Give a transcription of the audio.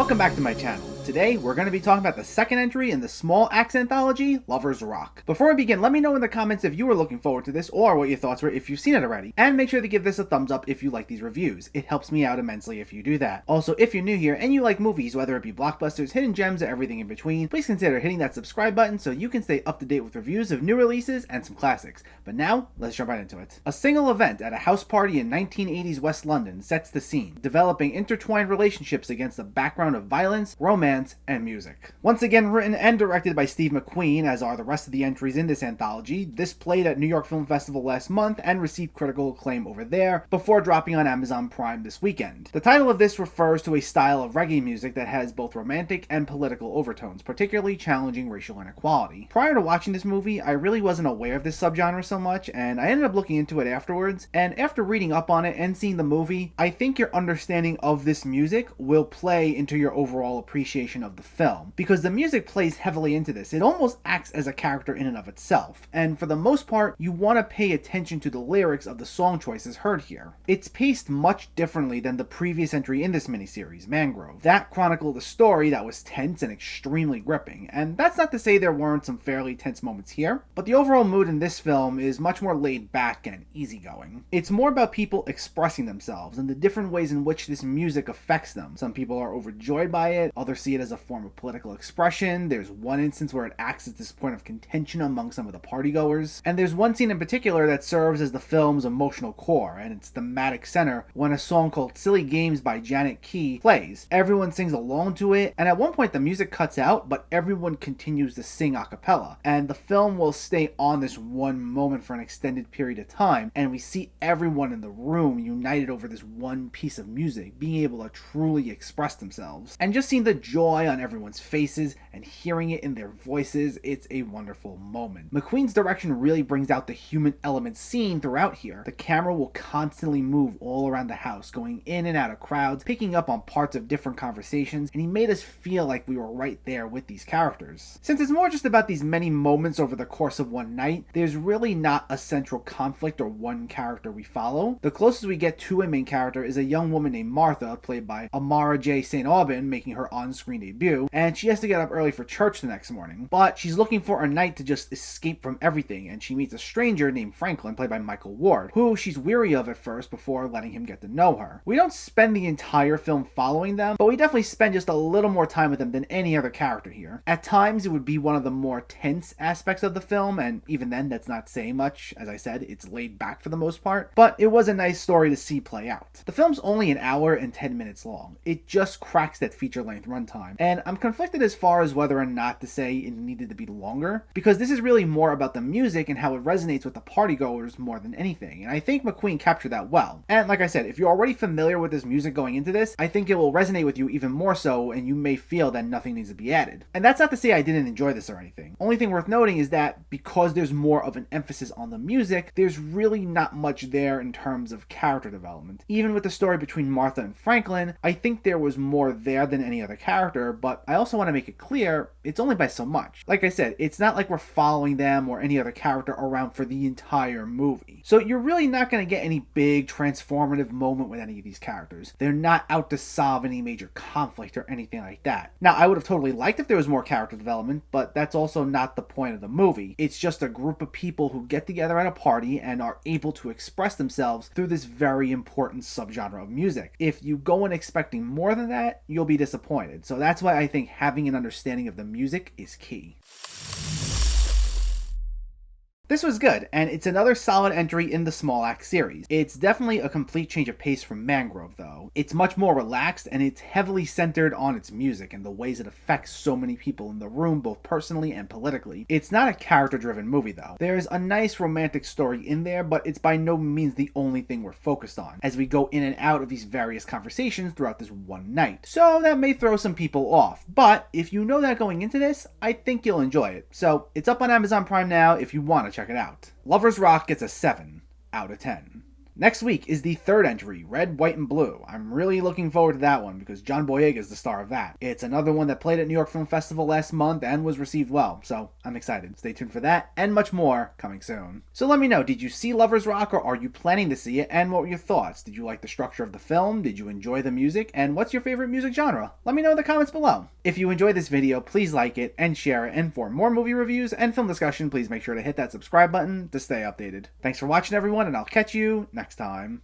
Welcome back to my channel. Today, we're going to be talking about the second entry in the small acts anthology, Lovers Rock. Before we begin, let me know in the comments if you were looking forward to this or what your thoughts were if you've seen it already. And make sure to give this a thumbs up if you like these reviews. It helps me out immensely if you do that. Also, if you're new here and you like movies, whether it be blockbusters, hidden gems, or everything in between, please consider hitting that subscribe button so you can stay up to date with reviews of new releases and some classics. But now, let's jump right into it. A single event at a house party in 1980s West London sets the scene, developing intertwined relationships against a background of violence, romance, and music. Once again written and directed by Steve McQueen, as are the rest of the entries in this anthology, this played at New York Film Festival last month and received critical acclaim over there before dropping on Amazon Prime this weekend. The title of this refers to a style of reggae music that has both romantic and political overtones, particularly challenging racial inequality. Prior to watching this movie, I really wasn't aware of this subgenre so much, and I ended up looking into it afterwards, and after reading up on it and seeing the movie, I think your understanding of this music will play into your overall appreciation of the film. Because the music plays heavily into this. It almost acts as a character in and of itself, and for the most part, you want to pay attention to the lyrics of the song choices heard here. It's paced much differently than the previous entry in this miniseries, Mangrove. That chronicled a story that was tense and extremely gripping, and that's not to say there weren't some fairly tense moments here, but the overall mood in this film is much more laid back and easygoing. It's more about people expressing themselves and the different ways in which this music affects them. Some people are overjoyed by it, others see it as a form of political expression. There's one instance where it acts as this point of contention among some of the partygoers, and there's one scene in particular that serves as the film's emotional core and its thematic center when a song called Silly Games by Janet Key plays. Everyone sings along to it, and at one point the music cuts out, but everyone continues to sing a cappella, and the film will stay on this one moment for an extended period of time, and we see everyone in the room united over this one piece of music, being able to truly express themselves. And just seeing the joy on everyone's faces and hearing it in their voices, it's a wonderful moment. McQueen's direction really brings out the human element seen throughout here. The camera will constantly move all around the house, going in and out of crowds, picking up on parts of different conversations, and he made us feel like we were right there with these characters. Since it's more just about these many moments over the course of one night, there's really not a central conflict or one character we follow. The closest we get to a main character is a young woman named Martha, played by Amara J. St. Aubin, making her on-screen debut, and she has to get up early for church the next morning. But she's looking for a night to just escape from everything, and she meets a stranger named Franklin, played by Michael Ward, who she's weary of at first before letting him get to know her. We don't spend the entire film following them, but we definitely spend just a little more time with them than any other character here. At times, it would be one of the more tense aspects of the film, and even then, that's not saying much. As I said, it's laid back for the most part, but it was a nice story to see play out. The film's only an hour and 10 minutes long. It just cracks that feature-length runtime, and I'm conflicted as far as whether or not to say it needed to be longer, because this is really more about the music and how it resonates with the partygoers more than anything, and I think McQueen captured that well. And like I said, if you're already familiar with this music going into this, I think it will resonate with you even more so, and you may feel that nothing needs to be added. And that's not to say I didn't enjoy this or anything. Only thing worth noting is that because there's more of an emphasis on the music, there's really not much there in terms of character development. Even with the story between Martha and Franklin, I think there was more there than any other character, but I also want to make it clear, it's only by so much. Like I said, it's not like we're following them or any other character around for the entire movie. So you're really not going to get any big transformative moment with any of these characters. They're not out to solve any major conflict or anything like that. Now, I would have totally liked if there was more character development, but that's also not the point of the movie. It's just a group of people who get together at a party and are able to express themselves through this very important subgenre of music. If you go in expecting more than that, you'll be disappointed. So that's why I think having an understanding of the music is key. This was good, and it's another solid entry in the Small Axe series. It's definitely a complete change of pace from Mangrove, though. It's much more relaxed, and it's heavily centered on its music and the ways it affects so many people in the room, both personally and politically. It's not a character-driven movie, though. There's a nice romantic story in there, but it's by no means the only thing we're focused on, as we go in and out of these various conversations throughout this one night. So that may throw some people off, but if you know that going into this, I think you'll enjoy it. So it's up on Amazon Prime now if you want to check it out. Lovers Rock gets a 7 out of 10. Next week is the third entry, Red, White, and Blue. I'm really looking forward to that one because John Boyega is the star of that. It's another one that played at New York Film Festival last month and was received well, so I'm excited. Stay tuned for that and much more coming soon. So let me know, did you see Lovers Rock or are you planning to see it, and what were your thoughts? Did you like the structure of the film? Did you enjoy the music? And what's your favorite music genre? Let me know in the comments below. If you enjoyed this video, please like it and share it, and for more movie reviews and film discussion, please make sure to hit that subscribe button to stay updated. Thanks for watching everyone, and I'll catch you next time.